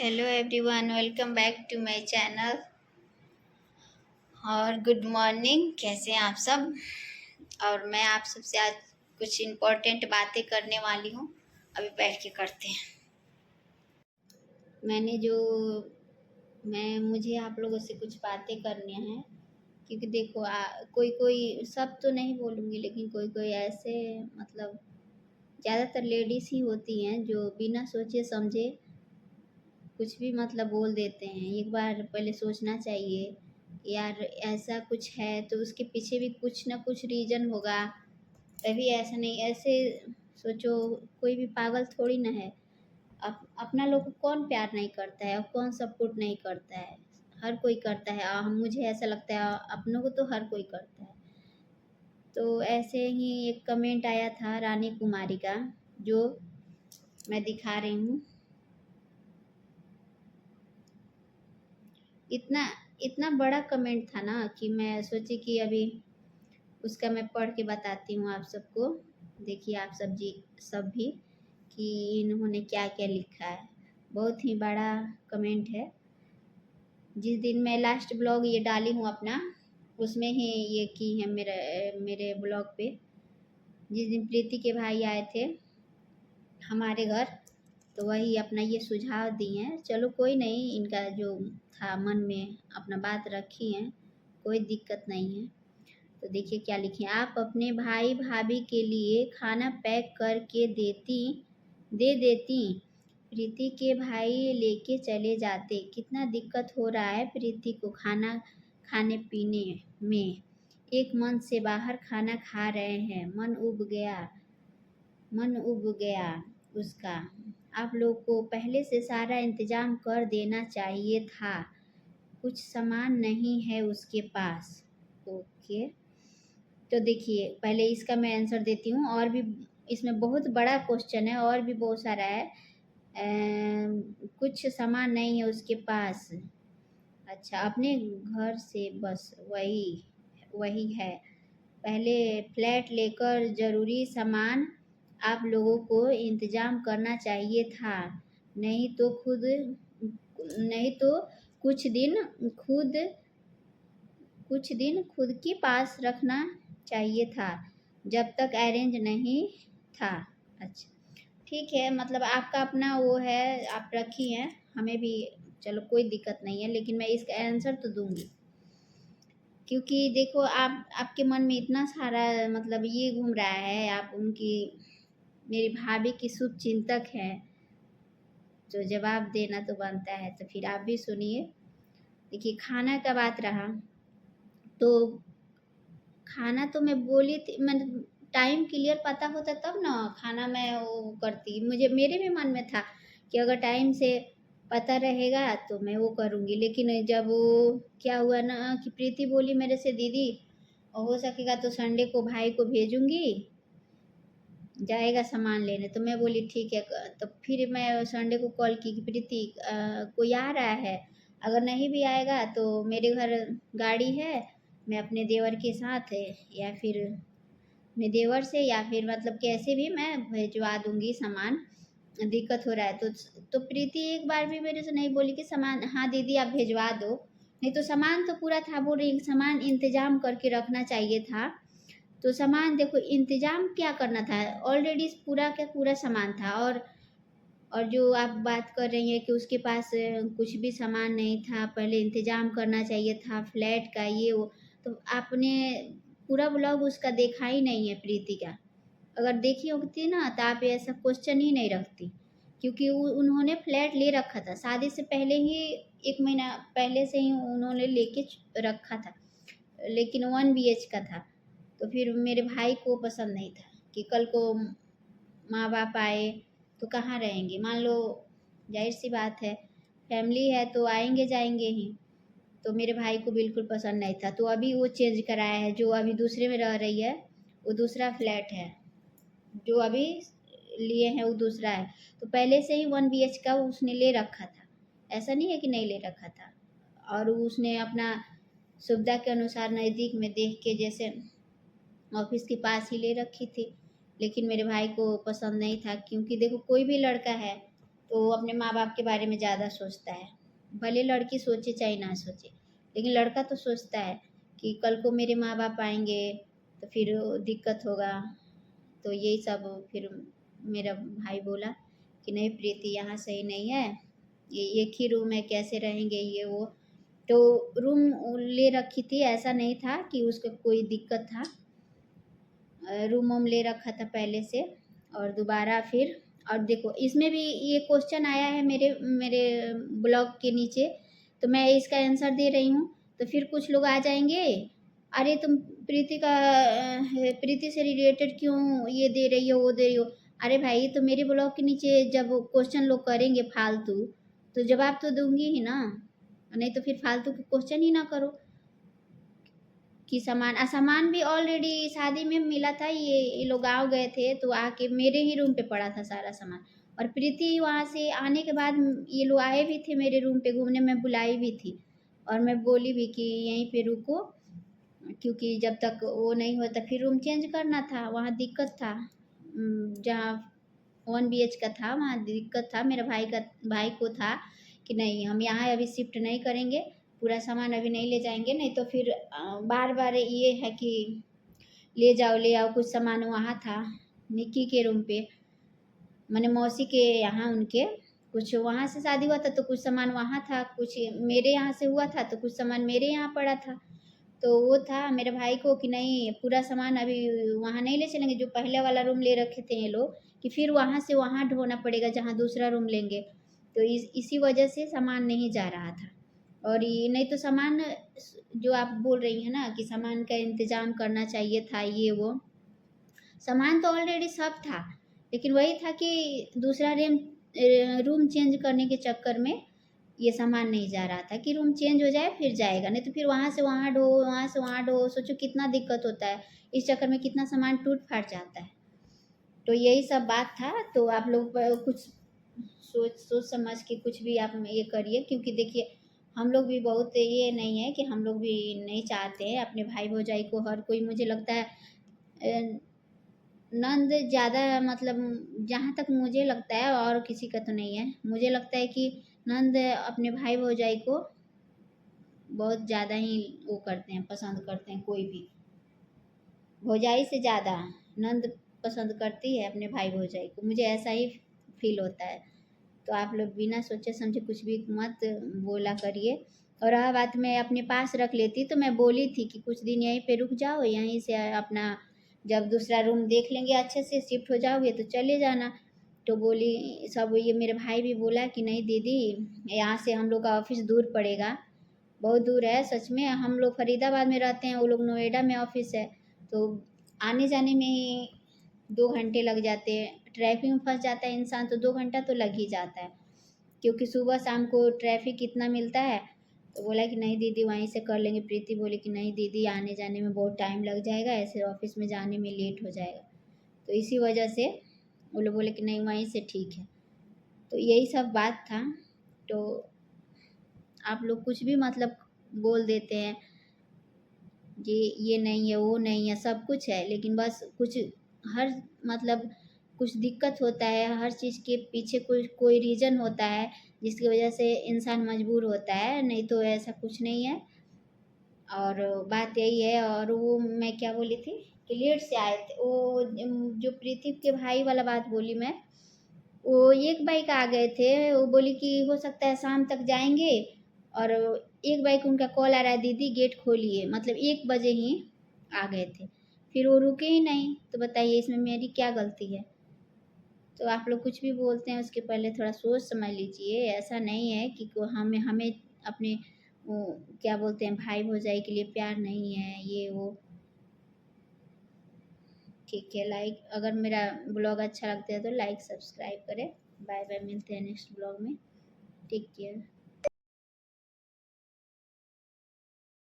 Hello everyone, welcome back to my channel. और good morning, कैसे हैं आप सब। और मैं आप सबसे आज कुछ इम्पोर्टेंट बातें करने वाली हूँ। अभी बैठ के करते हैं। मैंने जो मैं मुझे आप लोगों से कुछ बातें करनी हैं, क्योंकि देखो कोई कोई सब तो नहीं बोलूँगी, लेकिन कोई कोई ऐसे मतलब ज़्यादातर लेडीज़ ही होती हैं जो बिना सोचे समझे कुछ भी मतलब बोल देते हैं। एक बार पहले सोचना चाहिए, यार ऐसा कुछ है तो उसके पीछे भी कुछ ना कुछ रीज़न होगा, तभी ऐसा नहीं ऐसे सोचो। कोई भी पागल थोड़ी ना है। अपना लोग को कौन प्यार नहीं करता है और कौन सपोर्ट नहीं करता है। हर कोई करता है। मुझे ऐसा लगता है अपनों को तो हर कोई करता है। तो ऐसे ही एक कमेंट आया था रानी कुमारी का, जो मैं दिखा रही हूँ। इतना इतना बड़ा कमेंट था ना कि मैं सोची कि अभी उसका मैं पढ़ के बताती हूँ आप सबको। देखिए आप सब भी कि इन्होंने क्या क्या लिखा है। बहुत ही बड़ा कमेंट है। जिस दिन मैं लास्ट ब्लॉग ये डाली हूँ अपना, उसमें ही ये की है मेरे मेरे ब्लॉग पे। जिस दिन प्रीति के भाई आए थे हमारे घर, तो वही अपना ये सुझाव दिए हैं। चलो कोई नहीं, इनका जो था मन में अपना बात रखी है, कोई दिक्कत नहीं है। तो देखिए क्या लिखे, आप अपने भाई भाभी के लिए खाना पैक करके दे देती, प्रीति के भाई लेके चले जाते। कितना दिक्कत हो रहा है प्रीति को खाना खाने पीने में। एक मन से बाहर खाना खा रहे हैं, मन उब गया उसका। आप लोग को पहले से सारा इंतजाम कर देना चाहिए था। कुछ सामान नहीं है उसके पास। ओके, तो देखिए पहले इसका मैं आंसर देती हूँ। और भी इसमें बहुत बड़ा क्वेश्चन है, और भी बहुत सारा है। कुछ सामान नहीं है उसके पास। अच्छा, अपने घर से बस वही वही है। पहले फ्लैट लेकर ज़रूरी सामान आप लोगों को इंतज़ाम करना चाहिए था। नहीं तो खुद नहीं तो कुछ दिन खुद खुद के पास रखना चाहिए था, जब तक अरेंज नहीं था। अच्छा ठीक है, मतलब आपका अपना वो है, आप रखी हैं, हमें भी चलो कोई दिक्कत नहीं है, लेकिन मैं इसका आंसर तो दूंगी। क्योंकि देखो आपके मन में इतना सारा मतलब ये घूम रहा है। आप उनकी मेरी भाभी की शुभ चिंतक हैं, तो जवाब देना तो बनता है। तो फिर आप भी सुनिए। देखिए खाना का बात रहा, तो खाना तो मैं बोली थी, मैं टाइम क्लियर पता होता तब ना खाना मैं वो करती। मेरे भी मन में था कि अगर टाइम से पता रहेगा तो मैं वो करूँगी। लेकिन जब वो क्या हुआ ना कि प्रीति बोली मेरे से, दीदी हो सकेगा तो संडे को भाई को भेजूँगी, जाएगा सामान लेने। तो मैं बोली ठीक है। तो फिर मैं संडे को कॉल की कि प्रीति कोई आ रहा है, अगर नहीं भी आएगा तो मेरे घर गाड़ी है, मैं अपने देवर के साथ है या फिर अपने देवर से या फिर मतलब कैसे भी मैं भिजवा दूंगी सामान। दिक्कत हो रहा है तो प्रीति एक बार भी मेरे से नहीं बोली कि सामान, हाँ दीदी आप भिजवा दो। नहीं तो सामान तो पूरा था, बोल रही सामान इंतजाम करके रखना चाहिए था। तो सामान देखो इंतजाम क्या करना था, ऑलरेडी पूरा का पूरा सामान था। और जो आप बात कर रही हैं कि उसके पास कुछ भी सामान नहीं था, पहले इंतजाम करना चाहिए था फ्लैट का ये वो। तो आपने पूरा ब्लॉग उसका देखा ही नहीं है प्रीति का। अगर देखी होती ना तो आप ऐसा क्वेश्चन ही नहीं रखती। क्योंकि उन्होंने फ्लैट ले रखा था शादी से पहले ही, 1 महीना पहले से ही उन्होंने लेके रखा था, लेकिन 1 BH का था। तो फिर मेरे भाई को पसंद नहीं था कि कल को माँ बाप आए तो कहाँ रहेंगे। मान लो जाहिर सी बात है, फैमिली है तो आएंगे जाएंगे ही। तो मेरे भाई को बिल्कुल पसंद नहीं था। तो अभी वो चेंज कराया है, जो अभी दूसरे में रह रही है वो दूसरा फ्लैट है, जो अभी लिए हैं वो दूसरा है। तो पहले से ही 1 BH का उसने ले रखा था, ऐसा नहीं है कि नहीं ले रखा था। और उसने अपना सुविधा के अनुसार नज़दीक में देख के, जैसे ऑफिस के पास ही ले रखी थी। लेकिन मेरे भाई को पसंद नहीं था, क्योंकि देखो कोई भी लड़का है तो वो अपने माँ बाप के बारे में ज़्यादा सोचता है। भले लड़की सोचे चाहे ना सोचे, लेकिन लड़का तो सोचता है कि कल को मेरे माँ बाप आएंगे तो फिर दिक्कत होगा। तो यही सब फिर मेरा भाई बोला कि नहीं प्रीति, यहाँ सही नहीं है, ये एक ही रूम है, कैसे रहेंगे ये वो। तो रूम ले रखी थी, ऐसा नहीं था कि उसका कोई दिक्कत था। रूम वूम ले रखा था पहले से। और दोबारा फिर, और देखो इसमें भी ये क्वेश्चन आया है मेरे मेरे ब्लॉग के नीचे, तो मैं इसका आंसर दे रही हूँ। तो फिर कुछ लोग आ जाएंगे, अरे तुम प्रीति से रिलेटेड क्यों ये दे रही हो वो दे रही हो। अरे भाई, तो मेरे ब्लॉग के नीचे जब क्वेश्चन लोग करेंगे फालतू, तो जवाब तो दूंगी ही ना, नहीं तो फिर फालतू के क्वेश्चन ही ना करो। कि सामान भी ऑलरेडी शादी में मिला था। ये लोग गाँव गए थे तो आके मेरे ही रूम पे पड़ा था सारा सामान। और प्रीति वहाँ से आने के बाद ये लोग आए भी थे मेरे रूम पे घूमने, में बुलाई भी थी और मैं बोली भी कि यहीं पे रुको, क्योंकि जब तक वो नहीं होता फिर रूम चेंज करना था। वहाँ दिक्कत था, जहाँ 1 BH का था वहाँ दिक्कत था। मेरा भाई को था कि नहीं, हम यहाँ अभी शिफ्ट नहीं करेंगे, पूरा सामान अभी नहीं ले जाएंगे, नहीं तो फिर बार बार ये है कि ले आओ। कुछ सामान वहाँ था निक्की के रूम पे, मैंने मौसी के यहाँ, उनके कुछ वहाँ से शादी हुआ था तो कुछ सामान वहाँ था, कुछ मेरे यहाँ से हुआ था तो कुछ सामान मेरे यहाँ पड़ा था। तो वो था मेरे भाई को कि नहीं, पूरा सामान अभी वहाँ नहीं ले चलेंगे, जो पहले वाला रूम ले रखे थे ये लोग, कि फिर वहाँ से वहाँ ढोना पड़ेगा जहाँ दूसरा रूम लेंगे। तो इसी वजह से सामान नहीं जा रहा था। और ये नहीं तो सामान, जो आप बोल रही हैं ना कि सामान का इंतज़ाम करना चाहिए था ये वो, सामान तो ऑलरेडी सब था, लेकिन वही था कि दूसरा रूम चेंज करने के चक्कर में ये सामान नहीं जा रहा था कि रूम चेंज हो जाए फिर जाएगा, नहीं तो फिर वहाँ से वहाँ ढो, वहाँ से वहाँ ढो, सोचो कितना दिक्कत होता है। इस चक्कर में कितना सामान टूट फाट जाता है। तो यही सब बात था। तो आप लोग कुछ सोच सोच समझ के कुछ भी आप ये करिए, क्योंकि देखिए हम लोग भी बहुत, ये नहीं है कि हम लोग भी नहीं चाहते हैं अपने भाई भौजाई को, हर कोई मुझे लगता है नंद ज़्यादा, मतलब जहाँ तक मुझे लगता है, और किसी का तो नहीं है, मुझे लगता है कि नंद अपने भाई भौजाई को बहुत ज़्यादा ही वो करते हैं, पसंद करते हैं। कोई भी भौजाई से ज़्यादा नंद पसंद करती है अपने भाई भौजाई को, मुझे ऐसा ही फील होता है। तो आप लोग बिना सोचे समझे कुछ भी मत बोला करिए। और रहा बात, मैं अपने पास रख लेती तो मैं बोली थी कि कुछ दिन यहीं पे रुक जाओ, यहीं से अपना जब दूसरा रूम देख लेंगे अच्छे से, शिफ्ट हो जाओगे तो चले जाना। तो बोली सब, ये मेरे भाई भी बोला कि नहीं दीदी, यहाँ से हम लोग का ऑफिस दूर पड़ेगा, बहुत दूर है सच में। हम लोग फरीदाबाद में रहते हैं, वो लोग नोएडा में ऑफिस है, तो आने जाने में ही 2 घंटे लग जाते हैं। ट्रैफिक में फंस जाता है इंसान तो 2 घंटा तो लग ही जाता है, क्योंकि सुबह शाम को ट्रैफिक कितना मिलता है। तो बोला कि नहीं दीदी वहीं से कर लेंगे। प्रीति बोली कि नहीं दीदी, आने जाने में बहुत टाइम लग जाएगा, ऐसे ऑफिस में जाने में लेट हो जाएगा। तो इसी वजह से वो लोग बोले कि नहीं वहीं से ठीक है। तो यही सब बात था। तो आप लोग कुछ भी मतलब बोल देते हैं, ये नहीं है वो नहीं है, सब कुछ है, लेकिन बस कुछ हर मतलब कुछ दिक्कत होता है, हर चीज़ के पीछे कोई रीज़न होता है जिसकी वजह से इंसान मजबूर होता है, नहीं तो ऐसा कुछ नहीं है। और बात यही है। और वो मैं क्या बोली थी कि लेट से आए थे वो, जो प्रीति के भाई वाला बात बोली मैं, वो एक बाइक आ गए थे, वो बोली कि हो सकता है शाम तक जाएंगे। और एक बाइक उनका कॉल आ रहा है, दीदी गेट खोलिए, मतलब 1 बजे ही आ गए थे, फिर वो रुके ही नहीं। तो बताइए इसमें मेरी क्या गलती है। तो आप लोग कुछ भी बोलते हैं उसके पहले थोड़ा सोच समझ लीजिए। ऐसा नहीं है कि हमें हमें अपने वो क्या बोलते हैं भाई भौजाई के लिए प्यार नहीं है ये वो। ठीक है, लाइक, अगर मेरा ब्लॉग अच्छा लगता है तो लाइक सब्सक्राइब करें। बाय बाय, मिलते हैं नेक्स्ट ब्लॉग में। Take care.